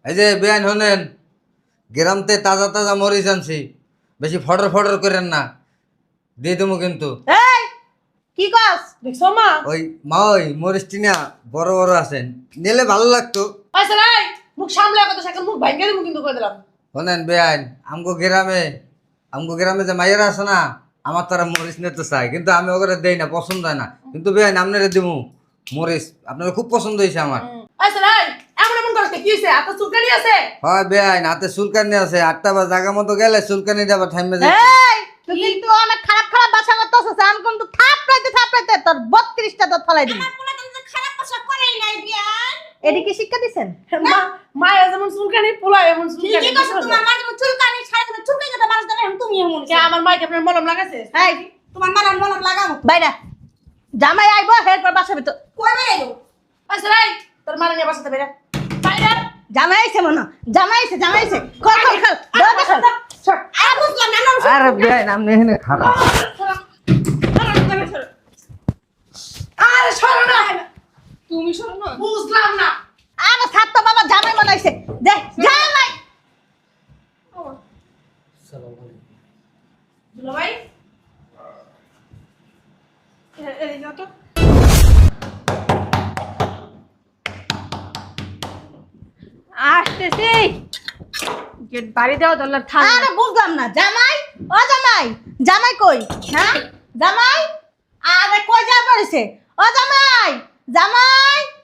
এই যে বেআইন হলেন গ্রামতে তাজা তাজা মরিচ আনছি, বেশি ফটর ফটর করেন না, দিয়ে দেবো কিন্তু। এই কি কস দেখছো মা? ওই মা ওই মরিচটি না বড় বড় আছেন, নিলে ভালো লাগতো। আচ্ছা রাই মুখ সামলে কথা সাকাল মুখ ভাঙ্গে দিমু কিন্তু কই দিলাম। শোনেন বেআইন, আমগো গ্রামে যে মাইয়েরা আছে না, আমার তারা মরিচ নিতে চায়, কিন্তু আমি ওকে দেই না, পছন্দ হয় না। কিন্তু বেআইন আপনারা দেবো মরিচ, আপনার খুব পছন্দ হয়েছে আমার। আচ্ছা রাই এমন এমন করতে কি হইছে? এত চুলকানি আছে? হয় বেআইন, হাতে চুলকানি আছে, 8টা বা জায়গা মতো গেলে চুলকানি আবার থামবে যায়। এই তুই কিন্তু অনেক খারাপ খারাপ ভাষা করতেছিস। আমি কিন্তু থাপড়াইতে তোর 32টা দাঁত ফলাই দিবি। আমার পোলা তো খারাপ ভাষা করেই নাই বিয়ান। এদিকে শিক্ষা দিছেন? মা মা যেমন চুলকানি পোলা এমন চুলকানি। ঠিকই কইছো, তোমার মা যেমন চুলকানি সারা দিন চুলকাই কথা মানুষ জানে তুমি এমন। কে আমার মাইকে আপনার মলম লাগাইছে? এই তোমার মালার মলম লাগাবো। বাইরা জামাই আইবো এরপর বাসা ভিতর। কই বেরাইবো? আচ্ছা রাই তোর মারা নিয়ে বাসাতে বেরা বাইরে। জামাই আইছে মনে জামাই আইছে খল দাও খল। আর বুঝলাম না না। আরে বেআইন আপনি এখানে খারাপ। আরে সরো না, তুমি সরো না, বুঝলাম না। আরে ছাড় তো বাবা, জামাই বানাইছে দে জামাই। দুলা ভাই এই যত আসতেছি গেট বাড়ি দাও দল্লার থাম। আরে বুঝলাম না জামাই, ও জামাই কই? হ্যাঁ জামাই, আরে কই যা পড়েছে? ও জামাই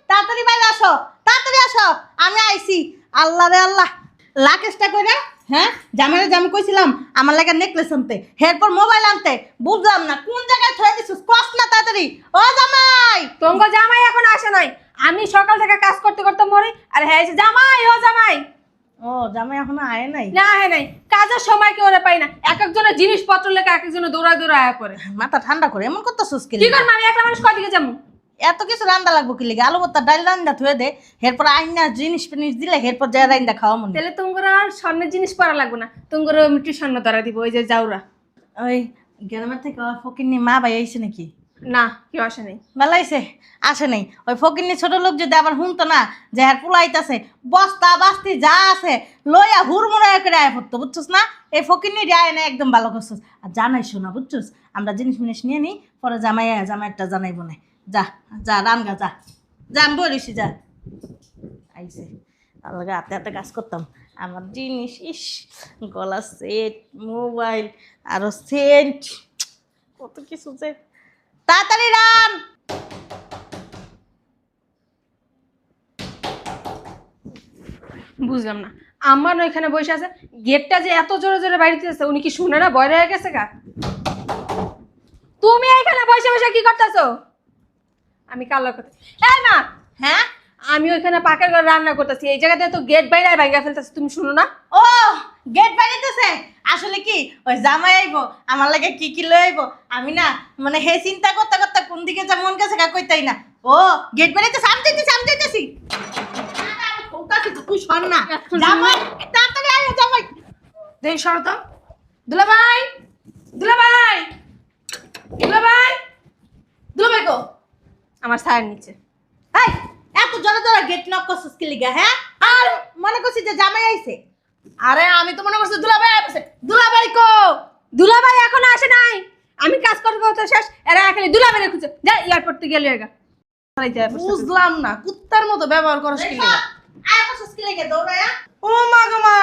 তাড়াতাড়ি বাইরে আসো, তাড়াতাড়ি আসো, আমি আইছি। আল্লাহ রে আল্লাহ, লাকেশটা কইরা হ্যাঁ জামাইরে জামাই কইছিলাম আমার লাগা নেকলেস আনতে, এরপর মোবাইল আনতে। বুঝলাম না কোন জায়গায় থয়ে দিছিস, কস না তাড়াতাড়ি। ও জামাই তোমার জামাই এখন আসে নাই, আমি সকাল থেকে কাজ করতে করতে মরি। আর হ্যাঁ এই যে জামাই, ও জামাই ও জামাই এখনো আয় নাই? না হ্যাঁ নাই, কাজের সময় কেউ পাই না। এক একজনের জিনিসপত্র লেখা এক একজনের দৌড়া আয়া পড়ে। মাথা ঠান্ডা করে এমন করতেছিস কি? কি করবো আমি একলা মানুষ কদিকে যাবো? এত কিছু রান্না লাগবো কি লিগে? আলু ভর্তা ডাল রান্না থুয়ে দে, এরপর আইনা জিনিস ফিনিস দিলে এরপর যা রান্না খাওয়া মনে। তাহলে তোমার আর স্বর্ণের জিনিস পরা লাগবে না, তোমার মিট্টি স্বর্ণ ধরা দিব। ওই যে যাওরা ওই গ্রামের থেকে ওর ফকিন্নি মা ভাই আইছে নাকি? না কেউ আসে নাই। বেলাইছে আসে নাই? ওই ফকিন্নি ছোট লোক যদি আবার শুনতো না যে আর পোলাইতাছে, বস্তা বাস্তি যা আছে লইয়া হুড়মুড়া করে আয় পড়তো, বুঝছস না? এই ফকিন্নি আয় না, একদম ভালো করছস। আর জানাইছো না বুঝছস, আমরা জিনিস মিনিস নিয়ে নিই, পরে জামাইটা জানাইবো না। যা যা রানগা যা যা, আমি বলিছি যা। আইছে আলগা হাতে হাতে কাজ করতাম, আমার জিনিস ইস, গলা সেট, মোবাইল, আরো সেন্ট, কত কিছু যে। তাড়াতাড়ি রান। বুঝলাম না, আমার ওইখানে বসে আছে, গেটটা যে এত জোরে জোরে বাড়িতে আছে, উনি কি শুনে না? ভয় হয়ে গেছে গা। তুমি এখানে বসে বসে কি করতেছো? আমি কালো কথা এই মা, হ্যাঁ আমি ওইখানে পাকের ঘরে রান্না করতেছি, এই জায়গাতে তো গেট বাইরে ভাঙা ফেলতেছি, তুমি শুনো না? ও গেট বাড়িতেছে, আসলে কি ওই জামাই আইবো আমার লাগে কি কি লই আইবো, আমি না মানে হে চিন্তা করতে করতে কোন দিকে যা মন গেছে কইতাই না। ও গেট বাড়িতেছে, আমি যাইতেছি। তুই শোন না জামাই, তাড়াতাড়ি আয় জামাই। দেখ সরো তো। দুলা ভাই, দুলা ভাই, দুলা ভাই, দুলা ভাই গো, আমার ছায়ার নিচে। এই এত জোরে জোরে গেট নক করছিস কি লিগা? হ্যাঁ আর মনে করছিস যে জামাই আইছে? আরে আমি তো মনে করছি দুলা ভাই আছে। দুলা ভাই কো? দুলা ভাই এখন আসে নাই, আমি কাজ করতে করতে শেষ, এরা এখানে দুলা ভাই খুঁজে যা এয়ারপোর্ট থেকে গেলে এগা। বুঝলাম না, কুত্তার মতো ব্যবহার করছ কি লিগা? আয় করছিস কি লিগা দৌড়ায়া? ও মা গো মা,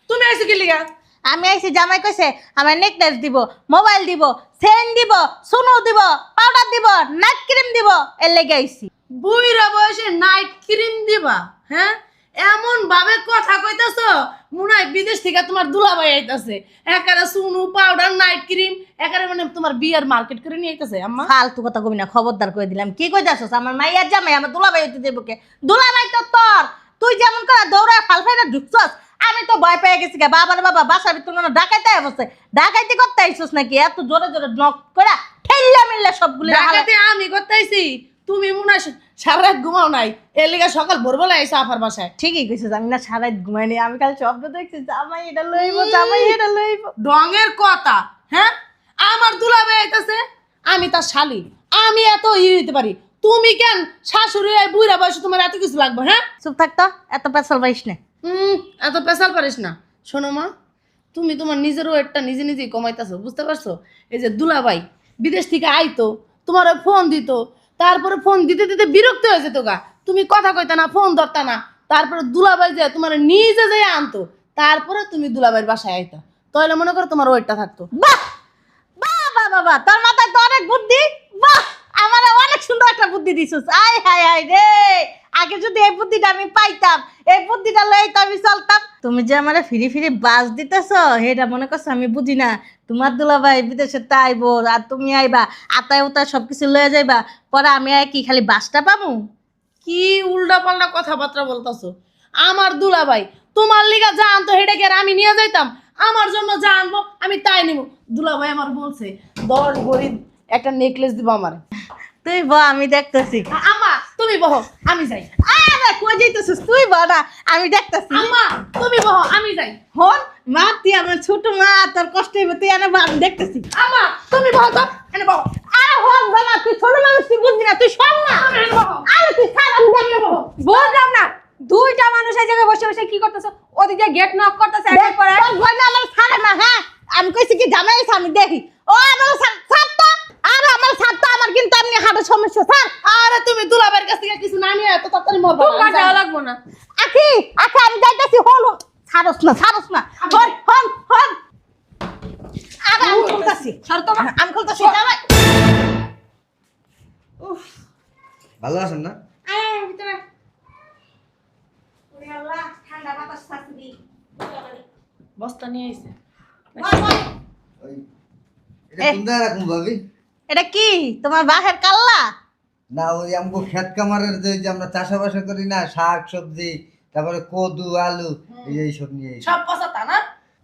তুমি আইছো কি লিগা? আমি আইছি, জামাই কইছে আমার নেকলেস দিব, মোবাইল দিব, চেইন দিব, সোনো দিব, পাউডার দিব, নাইট ক্রিম দিব, এর লেগে আইছি। বুইরা বয়সে নাইট ক্রিম দিবা? হ্যাঁ এমন ভাবে কথা কইতাছো মনে হয় বিদেশ থেকে তোমার দুলাভাই আইতাছে, একারে সুনু পাউডার নাইট ক্রিম একারে মানে তোমার বিয়ার মার্কেট করে নিয়ে আইতাছে। আম্মা ফালতু কথা কবি না, খবরদার করে দিলাম। কি কইতাছস? আমার মাইয়ার জামাই আমার দুলাভাই হইতে দেব কে? দুলাভাই তো তোর, তুই যেমন করে দৌড়ায় ফালফাইরা ঢুকছস, আমি তো ভয় পেয়ে গেছি। বাবার বাবা বাসার ভিতর না ডাকাইতে বসে, ডাকাইতে করতে আইছস নাকি? এত জোরে জোরে নক করে ঠেল্লা মিল্লা সবগুলো ডাকাতি আমি করতেছি, তুমি মনে হয় সারা রাত ঘুমাও নাই, এর লিগা সকাল ভোরবেলা আইসা আফার বাসায়। ঠিকই কইছিস, আমি না সারা রাত ঘুমাইনি, আমি কাল স্বপ্ন দেখছি জামাই এটা লইব, জামাই এটা লইব। ডঙের কথা। হ্যাঁ আমার দুলাভাই আইতাছে, আমি তার শালি, আমি এত হইতে পারি, তুমি কেন শাশুড়ি বুইরা বয়সে তোমার এত কিছু লাগবে? হ্যাঁ চুপ থাকতো, এত পেছাল পাইস না। এত পেশাল পারিস না। শোনো মা, তুমি তোমার নিজের ওয়েটটা নিজে নিজেই কমাইতেছো, বুঝতে পারছো? এই যে দুলাভাই বিদেশ থেকে আইতো, তোমার ফোন দিত, তারপরে ফোন দিতে দিতে বিরক্ত হয়ে যেত গা, তুমি কথা কইতা না, ফোন ধরতা না, তারপরে দুলাভাই যে তোমার নিজে যেয়ে আনতো, তারপরে তুমি দুলাভাইয়ের বাসায় আইতা, তাহলে মনে করো তোমার ওয়েটটা থাকতো। বাহ বাহ বাহ বাহ বাহ, তোর মাথায় তো অনেক বুদ্ধি। বাহ, আমার অনেক সুন্দর একটা বুদ্ধি দিছিস। আয় হায় হায় রে, আগে যদি এই বুদ্ধিটা আমি পাইতাম, এই বুদ্ধিটা লই তো আমি চলতাম। তুমি যে আমারে ফিরি ফিরি বাস দিতেছো, এটা মনে করছো আমি বুঝি না? তোমার দুলাভাই বিদেশে আইবো আর তুমি আইবা, আতায় উতায় সবকিছু লয়ে যাইবা, পরে আমি আর কি খালি বাসটা পাবো? কি উল্টা পাল্টা কথাবার্তা বলতেছো? আমার দুলাভাই তোমার লিগা যা আনতো হেডে কি আর আমি নিয়ে যাইতাম? আমার জন্য যা আনবো আমি তাই নিব। দুলাভাই আমার বলছে 10 ভরি একটা নেকলেস দিব আমার। তুই ব, আমি দেখতেছি। আম্মা তুমি বহো, আমি যাই। আরে কই যাইতেছিস? তুই ব না, আমি দেখতেছি। আম্মা তুমি বহো, আমি যাই। হন মা, তুই আমার ছোট মা, তোর কষ্ট হইবে, তুই এনে আমি দেখতেছি। আম্মা তুমি বহো তো, এনে বহো। আরে হন বাবা, তুই ছোট মানুষ, তুই বুঝবি না, তুই শোন না। তুমি এনে বহো। আরে তুই খারাপ, আমি দেখতে বহো। বুঝলাম না, দুইটা মানুষ এই জায়গায় বসে বসে কি করতেছো? ওদিকে গেট নক করতেছে একের পর এক। তোর ভয় না আমার ছাড়ে না, হ্যাঁ? আমি কইছি কি জামাই আছে, আমি দেখি। ও আমার ছাড়তো, আরে আমার ছাড়তো, আমার কিন্তু এমনি হাড়ের সমস্যা স্যার। আরে তুমি দুলাভাইয়ের কাছ থেকে কিছু না নিয়ে এত তাড়াতাড়ি মরবা না। তোমার আমি যাই। যাওয়া লাগবো না। আখি আখি, আমি যাইতাছি। হন ছাড়স না, ছাড়স না। হন হন হন। আরে আমি খুলতাছি, সর তো মা। আমি খুলতাছি জামাই। ভালো আছেন না? আয় ভিতরে। ওরে আল্লাহ, ঠান্ডা বাতাস ছাড়তে দি। বস্তা নিয়ে আইছে। ওই এটা কোন জায়গায় রাখুন ভাবি? এটা কি তোমার বাহের কাল্লা? না, ওই আমগো ক্ষেত কামারের যে আমরা চাষাবাস করি না, শাক সবজি, তারপরে কদু আলু, এইসব নিয়ে সব পচাতা না?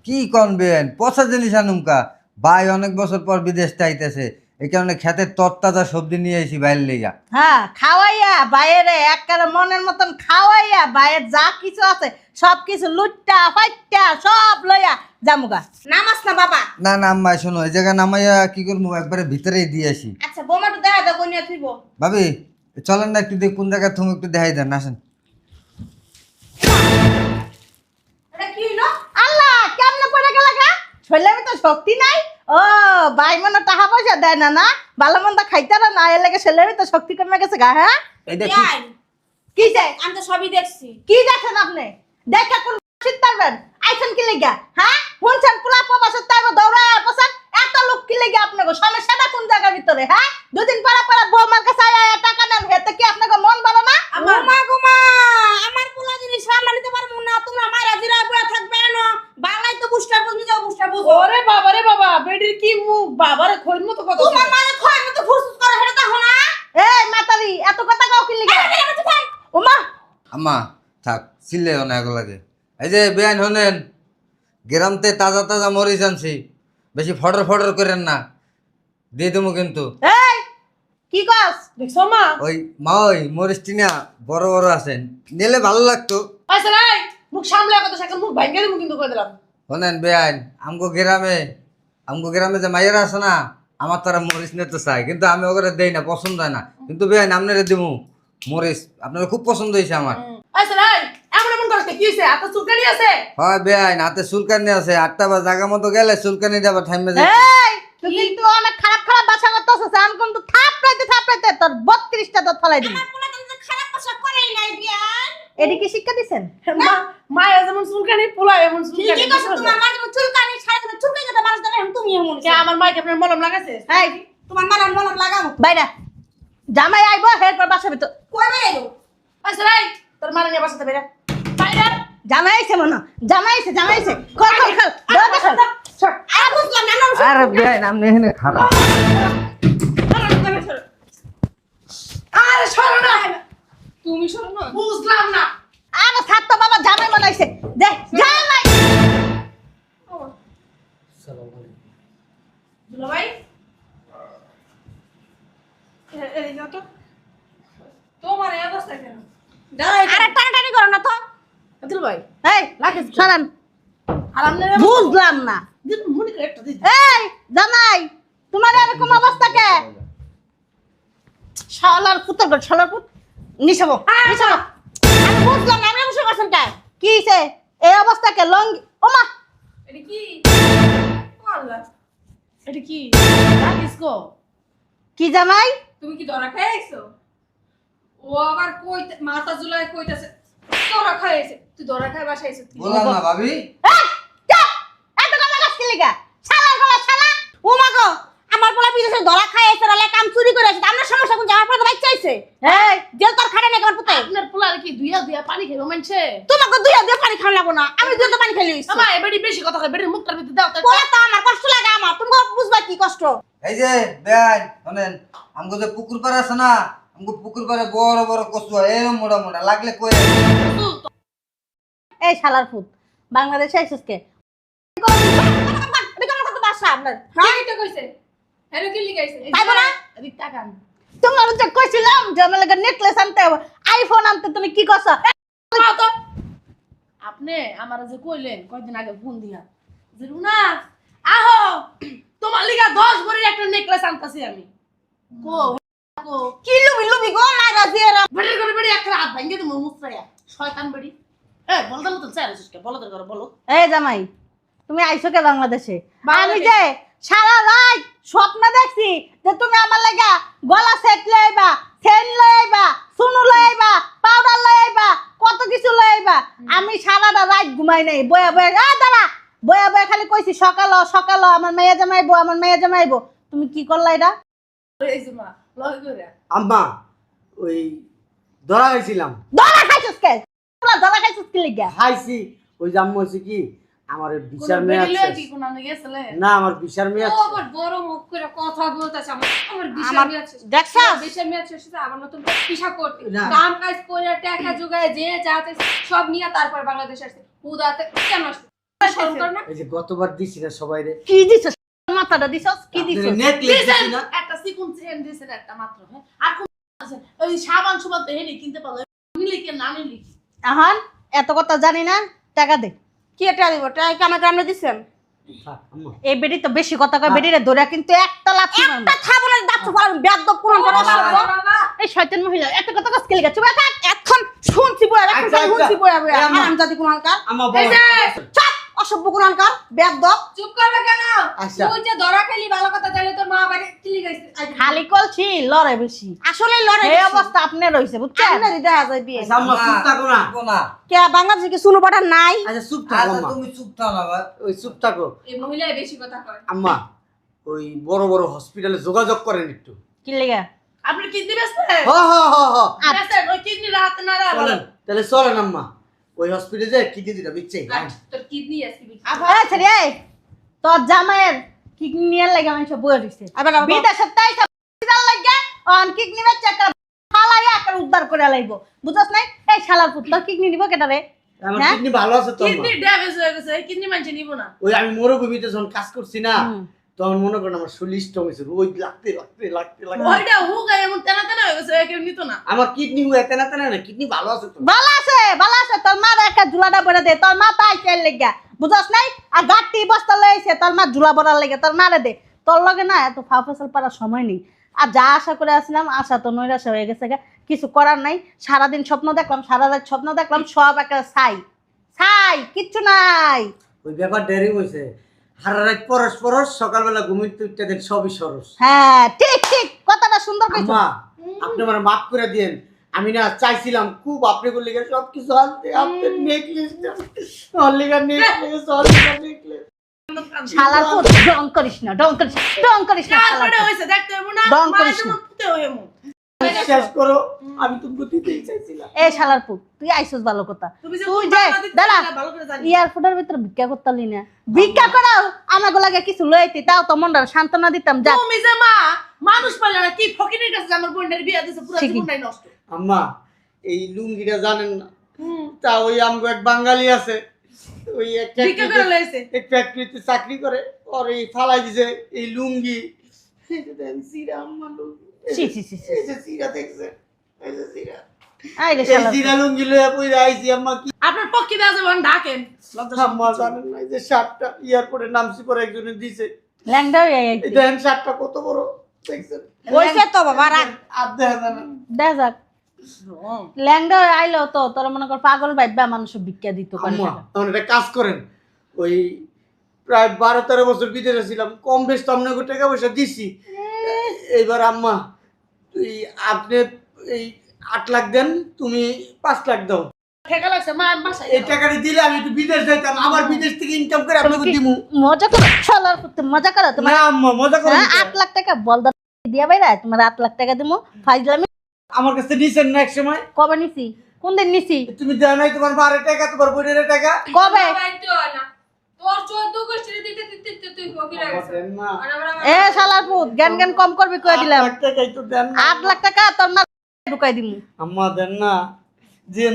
কি করবেন? পচা জিনিস আনুমকা। ভাই অনেক বছর পর বিদেশ আইতেছে, এই কারণে খেতের তরতাজা সবজি নিয়ে এসি বাইরের লেগা। হ্যাঁ, খাওয়াইয়া বাইরে একবারে মনের মতন খাওয়াইয়া বাইরের যা কিছু আছে সব কিছু লুটটা ফাইটটা সব লইয়া জামুগা। নামাস না বাবা। না না আম্মা, শোনো, এই জায়গা নামাইয়া কি করবো, একবারে ভিতরেই দিয়ে আসি। আচ্ছা বোমাটা দেখা দাও কোন নিয়ে থইব। ভাবি চলেন না, একটু দেখ কোন জায়গায় তুমি একটু দেখাই দেন, আসেন। এটা কি হইলো? আল্লাহ, কেমনে পড়ে গেল গা? শরীরে তো শক্তি নাই। ও ভাই মনে টাকা পয়সা দেয় না, না ভালো মন্দ খাইতারা না, এর লাগে শরীরে তো শক্তি কমে গেছে গা। হ্যাঁ, এটা কি? যাই। কি চাই? আমি তো সবই দেখছি। কি দেখেন আপনি? দেখা কোন শীত পারবেন? আইছেন কি লেগা? হ্যাঁ, শুনছেন পোলা প্রবাসের তাইব দৌড়ায় পছান, এত লোক কি লেগে আপনাকে? সমস্যাটা কোন জায়গার ভিতরে? হ্যাঁ, দুদিন পরে পরে বৌমার কাছে আয়া টাকা নেন, হেতে কি আপনাকে মন ভালো না? গোমা গোমা আমার পোলা জিনিস সামলা নিতে পারবো না, তোমরা মারা জিরা পুরা থাকবে না। বাংলায় তো বুঝটা বুঝনি, যাও বুঝটা বুঝো। ওরে বাবা রে বাবা, বেডির কি মুখ, বাবারে খইর মতো কথা। তোমার মানে খয় মতো ফুসফুস করে হেটা দেখো না। এই মাতারি, এত কথা কাও কি লেগে? ওমা, আম্মা থাক, চিল্লেও না এগুলাকে। এই যে বেআইন হলেন, গ্রামতে তাজা তাজা মরিচ আনছি, বেশি ফটর ফটর করেন না, দিয়ে দেবো কিন্তু। এই কি কস? দেখছো মা? ওই মা, ওই মরিচটি না বড় বড় আছেন, নিলে ভালো লাগতো। আচ্ছা রাই, মুখ সামলে কথা সাকা, মুখ ভাঙিয়ে দিমু কিন্তু কই দিলাম। শোনেন বেআইন, আমগো গ্রামে যে মাইয়েরা আছে না, আমার তারা মরিচ নিতে চায়, কিন্তু আমি ওগুলো দেই না, পছন্দ হয় না। কিন্তু বেআইন আপনারা দেবো মরিচ, আপনারা খুব পছন্দ হয়েছে আমার। আচ্ছা রাই, এমন এমন করতে কি হইছে? এত চুলকানি আছে? হয় বেআইন, হাতে চুলকানি আছে, 8টা বা জায়গা মতো গেলে চুলকানি আবার থামবে যায়। এই তুই কিন্তু অনেক খারাপ খারাপ ভাষা করতেছিস। আমি কিন্তু থাপড়াইতে তোর 32টা দাঁত ফলাই দিবি। আমার পোলা কিন্তু খারাপ পোশাক করেই নাই বিয়ান। এডি কি শিক্ষা দিছেন? মা, মায়ের যেমন চুলকানি, পোলা এমন চুলকানি। ঠিকই কইছো, তোমার মা যেমন চুলকানি সারা দিন চুলকাই গেছে মানুষ জানে, তুমি এমন। কে আমার মাইকে আপনার মলম লাগাইছে? এই তোমার মারার মলম লাগাবো। বাইরা, জামাই আইবো হেরপর বাসা ভিতর। কই বেরো? আচ্ছা রাই, তোর মারে নিয়ে বাসাতে বেরা। বাইরে। জামাই আইছে মনে, জামাই আইছে। খল দরজা খল। আর বুঝলাম না, না আরে বেআইন, আপনি এখানে খারাপ। আরে সরো না। তুমি সরো না। বুঝলাম না। আরে ছাড় তো বাবা, জামাই মনে আইছে। দে জামাই। দুলা ভাই, এই না তো। তোমার এই অবস্থা কেন? আরে টানাটানি করো না তো। দুলা ভাই, এই লাখিস সরান। আর আমনের বুঝলাম না। দিন মনে করে একটা দিন। এই জামাই, তোমার এরকম অবস্থা কে? শালার পুত, নিছাবো। আমি বুঝলাম না, আমি অবশ্য করছেন কে? কি হইছে? এই অবস্থাকে লঙ্গি ওমা এটা কি আল্লাহ এটা কি রাখিস গো? কি জামাই তুমি কি ধরা খাই আইছো? ও আবার কইতে মাথা ঝুলায় কইতাছে ধরা খাই আইছে। তুই ধরা খাই বাসায় আইছো তুই? বললাম না ভাবি, এই, চুপ! এত কথা কাজ কি লিগা? শালা গলা শালা! ও মা গো আমার পোলা বিদেশে ধরা খায় এসে রালে কাম চুরি করে আসে আমার সমস্যা কোন আমার পোলা বাচ্চা আইছে এই, জেল তোর খাড়ে নাকি আমার পুতে আপনার পোলার কি দুইয়া দুইয়া পানি খাইবো মানছে? তোমাকে দুইয়া দিয়ে পানি খাওয়া লাগবো না আমি দুইয়া তো পানি খেলে হইছি আমা এবারে বেশি কথা কই, বেড়ে মুখটার ভিতর দাও তো। পোলা তো আমার কষ্ট লাগে আমার তুমি বুঝবা কি কষ্ট এই যে বেআইন শোনেন, আমগো যে পুকুর পাড় আছে না, আমগো পুকুর পাড়ে বড় বড় কচু হয়, এরকম মোটা মোটা, লাগলে কই এই শালার ফুট বাংলাদেশে আইছিস কে? এটা কেমন কথা বাসা আপনার হ্যাঁ এটা কইছে। হ্যাঁ কি লিখাইছে? এই তাই বলা? এদিক তাকান। তোমার যে কইছিলাম যে আমার লাগা নেকলেস আনতে হবে, আইফোন আনতে, তুমি কি করছ? খাও তো। আপনি আমার যে কইলেন কয়দিন আগে ফোন দিয়া যে রুনা আহো তোমার লিগা 10 ভরির একটা নেকলেস আনতাছি আমি। কো কো কি লুবি লুবি গো মাইরা দিয়ে বেড়ে করে বেড়ে একটা হাত ভাঙে তুমি মুছরাইয়া শয়তান বেড়ি। বলদার মতন চাই আছিস কে? বলো তো করো বলো। এই জামাই তুমি আইছো কে বাংলাদেশে? আমি বাংলাদেশে। যে সারা রাত স্বপ্ন দেখছি যে তুমি আমার লাগা গলা সেট লই আইবা, চেন লই আইবা, সুনু লই আইবা, পাউডার লই আইবা, কত কিছু লই আইবা। আমি সারাটা রাত ঘুমাই নাই, বয়া বয়া দাঁড়া বয়া বয়া খালি কইছি সকাল সকাল আমার মেয়ে জামাইবো, আমার মেয়ে জামাইবো। তুমি কি করলা এটা? এই যে মা লগে করে আম্মা ওই ধরা খাইছিলাম, ধরা খাইছিস কে? তোরা ধরা খাইছিস কি লিগা? খাইছি। ওই যে আম্মু হয়েছে কি আমার বিচার কোন মেয়াদ বেরিলে শেষ। কি কোন আমি গেছলে? না আমার বিচার মেয়াদ ও শেষ। আবার বড় মুখ করে কথা বলতাছে আমার বিশাল আমার মেয়াদ শেষ। দেখছস বিশাল মেয়াদ শেষ হইছে, আবার নতুন পিসা করতে না। কাম কাজ করে টাকা জোগায় যে যাতে সব নিয়ে তারপর বাংলাদেশ আসছে। উদাতে কেন আসছে? শরম করে না? এই যে গতবার দিছি না সবাই রে কি দিছস? মাথাটা দিছস কি দিছস? নেকলেস দিছেন দিছি না। একটা সিকুন চেন দিছেন একটা মাত্র, হ্যাঁ? আর কোন আছে? ওই সাবান সুবান তো হেনি কিনতে পারলো, নিলি কি না নিলি? এখন এত কথা জানি না, টাকা দে। কি এটা দিব টাকা কি আমার গ্রামে দিছেন থাক, আম্মা এই বেটি তো বেশি কথা কয়, বেটিরে ধরে কিন্তু একটা লাথি মারবো। একটা খাবো না দাঁত ফাল বেদ্য পুরান করে আসবো এই শয়তান মহিলা এত কথা কস কে লিগা? চুপ থাক। এখন শুনছি বয়া এখন আচ্ছা, আচ্ছা। শুনছি বয়া বয়া এই আম্মা। হারাম জাতি কোন হালকার আম্মা এই বল যে চাপ অসভ্য কোন হালকার বেদ্য চুপ করবে কেন? আচ্ছা। তুই যে ধরা খাইলি ভালো কথা তাহলে তোর মা বাড়ি কি লিখাইছে? খালি কলছি লড়ে বেশি। আসলে লড়াই এই অবস্থা আপনার রইছে বুঝছেন? আপনারই দেখা যায় বিয়ে আচ্ছা, আম্মা চুপ থাকো না। থাকবো না। কে বাংলাদেশে কি শুনো পাঠান নাই আচ্ছা চুপ থাকো আচ্ছা আম্মা, তুমি চুপ থাও না ভাই। ওই চুপ থাকো এই মহিলাই বেশি কথা কয়। আম্মা। ওই বড় বড় হসপিটালে যোগাযোগ করেন একটু। কি লিগা? আপনি কিডনি বেচতে? হ হ হ হ বেচেন, ওই কিডনি রাতে না রা বলেন। চলেন তাহলে চলেন আম্মা, ওই হসপিটালে যে কিডনি দিটা বিচ্ছে আর তোর কিডনি আছে বিক্রি। এই ছেড়ে এই তোর জামাইয়ের কিডনি নিয়ে লাগা মানুষ বইয়া দিছে। আবার আবার বিদেশে তাই সব দিদার লাগা অন কিডনি বেচে একটা ফালাইয়া একটা উদ্ধার করে লাইবো। বুঝছস নাই? এই শালার পুত তোর কিডনি নিব কেডা রে? আমার হ্যাঁ? কিডনি ভালো আছে তো আম্মা। কিডনি ড্যামেজ হয়ে গেছে, এই কিডনি মানছে নিব না। ওই আমি মরুভূমিতে যখন কাজ করছি না, হুম। তখন মনে করেন আমার শরীর স্ট্রং হয়েছে, ওই লাগতে লাগতে লাগতে লাগতে ওইটা হুগায় এমন টানা টানা হয়ে গেছে, কেউ নিত না। আমার কিডনি হয়ে তেনা তেনা না, কিডনি ভালো আছে তো। ভালো আছে তোর মা একটা ঝুলাটা পরে দে, তোর মা তাই চাইল লেগা। বুঝছস নাই? আর গাটি বস্তা লইছে তোর মা ঝুলা পরার লেগে, তোর মারে দে। তোর লগে না এত ফাফাসাল পারার সময় নেই। আর যা আশা করে আসলাম আশা তো নৈরাশা হয়ে গেছে গা। কিছু করার নাই। সারাদিন স্বপ্ন দেখলাম, সারা রাত স্বপ্ন দেখলাম, সব একটা ছাই কিচ্ছু নাই। ওই ব্যাপার দেরি হয়েছে, হারা রাত পরশ পরশ, সকালবেলা ঘুমিয়ে উঠতে দেন সবই সরস। হ্যাঁ ঠিক ঠিক কথাটা সুন্দর কইছো। আম্মা আপনি আমার মাফ করে দিয়েন, আমি না চাইছিলাম খুব আপনি করলে সব কিছু আনতে, আপনার নেকলেস অলিগা নেকলেস শালার পুত ডং করিস না শালার তারপরে পুত। হইছে দেখতে হইব না, ডং মায়ের করিস না। যেমন পুঁতে হইব। শেষ করো, আমি তুমি দিতেই চাইছিলাম। এই শালার পুত তুই আইছস ভালো কথা। তুমি যে তুই কোন যে বাংলা দিতে দাঁড়া চাইলা, ভালো করে জানি। এয়ারপোর্টের ভিতরে ভিক্ষা করতালি না, ভিক্ষা করাও আমাকে লাগে কিছু লইতে, তাও তো মনটা সান্ত্বনা দিতাম। যা তুমি যে মা মানুষ পাইলে না, কি ফকিরের কাছে যে আমার বোনের বিয়া দিছে, পুরো ঠিকই। জীবনটাই নষ্ট। আম্মা এই লুঙ্গিটা জানেন না, তা ওই আমগো এক বাঙালি আছে, ওই একটা ভিক্ষা করে লইছে। এক ফ্যাক্টরিতে চাকরি করে, ওর এই ফালাই দিছে এই লুঙ্গি। এই যে দেন সিরা আম্মা লুঙ্গি, ছি ছি ছি ছি। এই যে সিরা দেখছেন, এই যে সিরা, আই রে এই শালার সিরা লুঙ্গি লইয়া পইরা আইছি আম্মা। কি আপনার পক্ষে দেওয়া যাবে না, ডাকেন। আম্মা জানেন না, এই যে শার্টটা এয়ারপোর্টে নামছি পরে একজনে দিছে, ল্যাংডা হয়ে এই দেখেন শার্টটা কত বড় দেখছেন, হইছে তো বাবা রাখ আর দেখা যায় না। দেখ যাক ল্যাংডা আইলো তো তোরা মনে কর পাগল ভাইবা মানুষ ভিক্ষা দিত করে আম্মা টাকা। তখন একটা কাজ করেন, ওই প্রায় 12-13 বছর বিদেশে ছিলাম, কম বেশ তো আপনাকে টাকা পয়সা দিছি। এইবার আম্মা তুই আপনি এই 8 লাখ দেন, তুমি 5 লাখ দাও। ঠেকা লাগছে মা বাসায় এই টাকাটা দিলে আমি একটু বিদেশ যাইতাম, আবার বিদেশ থেকে ইনকাম করে আপনাকে দিমু। মজা করো শালার পুত, মজা করো তোমার। না আম্মা মজা করেন। 8 লাখ টাকা বলদা দিয়া বাইরা তোমার 8 লাখ টাকা দিমু ফাইজলামি। আমার কাছে নিছেন না এক সময়, কবে নিছি? কোন দিন নিছি? তুমি দেও নাই তোমার মারে টাকা, তোমার বোনের টাকা। কবে? তোর 14 গোষ্ঠীর দিতে দিতে তুই ফকির হয়ে গেছিস। দেন না। আর আমরা এ শালার পুত জ্ঞান জ্ঞান কম করবি কই দিলাম। 8 লাখ টাকা একটু দেন না। 8 লাখ টাকা তোর মা ঢুকাই দিমু। আম্মা দেন না, দেন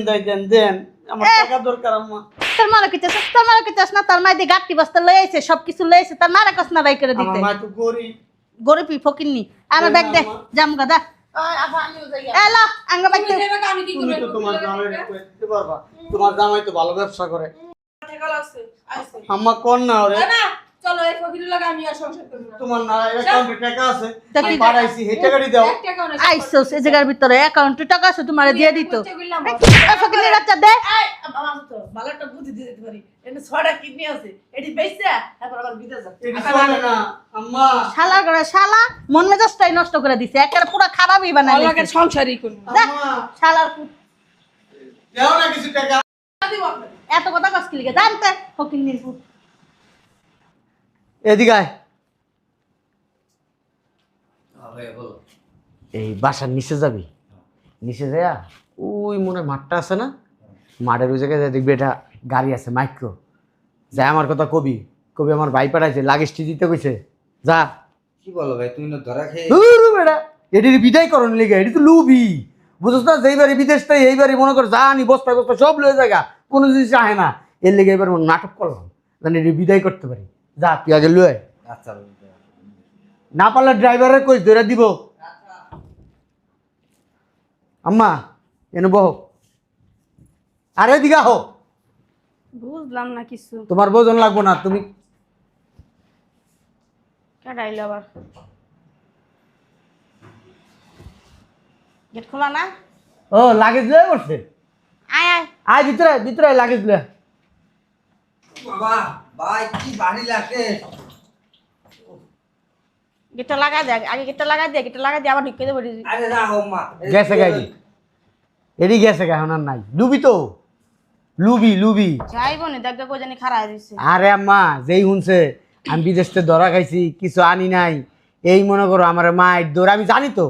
দেন, আমার টাকা দরকার আম্মা। তোর মারা কি চাস? তোর মারা কি চাস না? তোর মা দি গাট্টি বস্তা লই আইছে, সবকিছু লই আইছে, তোর মারা কস না বাই করে আমার দিতে। মা তো গরিব। গরিবই ফকিরনি। আমার ব্যাগ দে, জামগা দা। আফা আমিও যাই এলো আঙ্গা ব্যাগ দে। তুই যাবে আমি কি তুমি করব? তো তোমার জামাই দিতে পারবা, তোমার জামাই তো ভালো ব্যবসা করে। ঠেকা লাগছে আইছে আম্মা কোন না ওরে, না চলো এই ফকির লাগা আমি আর সংসার করব না। তোমার না অ্যাকাউন্টে টাকা আছে, তা আমি কি- পাঠাইছি, এই টাকাটি দাও। এক টাকাও না। আইসোস এই জায়গার ভিতরে অ্যাকাউন্টে টাকা আছে তোমারে দিয়ে দিত। বুঝতে গেলাম। ফকিরনি বাচ্চা দে। এই আমার তো ভালো একটা বুদ্ধি দিয়ে দিতে পারি। এনে 6টা কিডনি আছে, এটি বেচা তারপর আবার বিদেশ যা। এটা চলে না আম্মা। শালার করে শালা মন মেজাজটাই নষ্ট করে দিছে, একেবারে পুরো খারাপই বানাই অলগের দিছে। সংসারই করব। দেখ, আম্মা শালার পুত, দাও না কিছু টাকা। দিব আপনাকে। এত কথা কস কি লিগে জানতে ফকিরনির পুত। এদিকে আয়। ভাইয়া বলো। এই বাসার নিচে যাবি, নিচে যাইয়া ওই মনে হয় মাঠটা আছে না, মাঠের ওই জায়গায় যাই দেখবি এটা গাড়ি আছে মাইক্রো, যাই আমার কথা কবি কবি আমার ভাই পাঠাইছে লাগেজটি দিতে কইছে, যা। কি বলো ভাই, তুমি না ধরা খেয়ে ধুরু বেটা, এটির বিদায় করণ লেগে, এটি তো লুবি, বুঝছ না? যেইবারে বিদেশ তাই এইবারে মনে কর যা নি বস্তা বস্তা সব লয়ে জায়গা, কোনো জিনিস আহে না, এর লেগে এবার নাটক করলাম জানি এটি বিদায় করতে পারি। যা তুই আগে লয়ে, আচ্ছা না পারলে ড্রাইভারের কই ধরে দিব। আম্মা এনে বহ, আরে দিঘা হো, বুঝলাম না কিছু। তোমার বোঝন লাগবো না, তুমি কেডাইল আবার গেট খোলা না? ও লাগেজ লয়ে বসছে, আয় আয়। আয় ভিতরে আয় লাগেজ লয়ে। বাবা ভাই কি বাড়ি লাগে। গেটটা লাগাই দে আগে, গেটটা লাগাই দে, গেটটা লাগাই দে আবার ঢুকে দেবো। আরে রাখো মা। গেছে গাড়ি, এডি গেছে গা, এখন আর নাই। লুবি তো লুবি। যাইব নি দেখ কই জানি খারাপ দিছে। আরে আম্মা যেই শুনছে আমি বিদেশ থেকে ধরা খাইছি, কিছু আনি নাই, এই মনে করো আমার মায়ের দৌড় আমি জানি তো,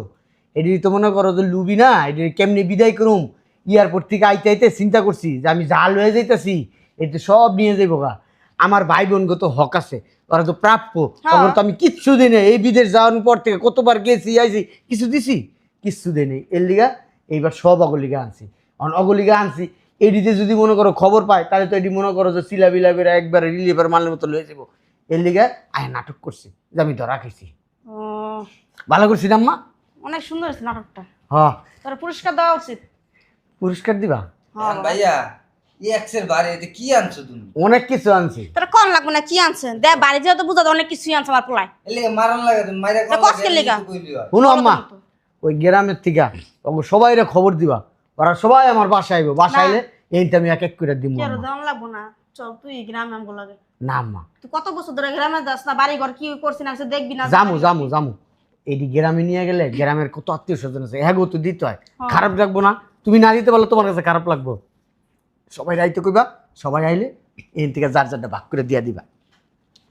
এটি তো মনে করো যে লুবি না, এটি কেমনি বিদায় করুম। এয়ারপোর্ট থেকে আইতে চিন্তা করছি যে আমি জাল হয়ে যাইতেছি, এটি সব নিয়ে যাইব গা। আমার ভাই বোন তো হক আছে, ওরা তো প্রাপ্য, ওরা তো আমি কিচ্ছু দিই নাই। এই বিদেশ যাওয়ার পর থেকে কতবার গেছি আইছি, কিছু দিছি, কিচ্ছু দিই নাই। এর লিগা এইবার সব অগলিগা আনছি, অগলিগা আনছি। এডিতে যদি মনে করো খবর পায়, তাহলে তো এটি মনে করো যে সিলা বিলা করে একবারে রিলিফের মালের মতো লয়ে যাবো। এর লিগা আয় নাটক করছি যে আমি ধরা খাইছি। ও ভালো করছি না আম্মা? অনেক সুন্দর হয়েছে নাটকটা, হ, তোর পুরস্কার দেওয়া উচিত। পুরস্কার দিবা? ভাইয়া এই এক্সের বাড়ি এতে কি আনছো তুমি? অনেক কিছু আনছি। তোর কম লাগবে না কি আনছেন? দে বাড়ি যেও তো বুঝা অনেক কিছুই আনছে আমার পোলায়। এলে মারণ লাগে তুমি মাইরা তা কষ্টের লেগা? শুনো আম্মা, ওই গ্রামের থেকে সবাই খবর দিবা, ওরা সবাই আমার বাসায় আইবো, বাসায় আইলে এইটা আমি এক এক করে দিব। কেন দেওয়া লাগবো না? চল তুই গ্রামে আমগো লাগে। না আম্মা, তুই কত বছর ধরে গ্রামে যাস না, বাড়ি ঘর কি করছিস না কিছু দেখবি না? জামু এটি গ্রামে নিয়ে গেলে গ্রামের কত আত্মীয় স্বজন আছে, হ্যাঁ গো তো দিতে হয়, খারাপ লাগবো না? তুমি না দিতে পারলে তোমার কাছে খারাপ লাগবো। সবাই রাইতে কইবা, সবাই আইলে এখান থেকে যার যারটা ভাগ করে দিয়া দিবা,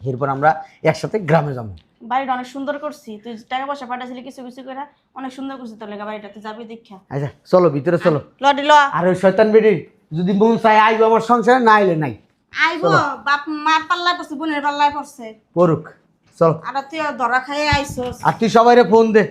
এরপর আমরা একসাথে গ্রামে যাবো। বাড়িটা অনেক সুন্দর করছি, তুই টাকা পয়সা পাঠাইছিলি কিছু কিছু করে, অনেক সুন্দর করছিস তোর লেগা বাড়িটা, তুই যাবি দেখা। আচ্ছা চলো ভিতরে চলো। লডি ল আর ওই শয়তান বেটি যদি মন চাই আইবো আমার সংসারে, না আইলে নাই, আইবো। বাপ মার পাল্লায় পড়ছে, বোনের পাল্লায় পড়ছে, পড়ুক, চল। আর তুই ধরা খাইয়ে আইসোস। আর তুই সবাইরে ফোন দে।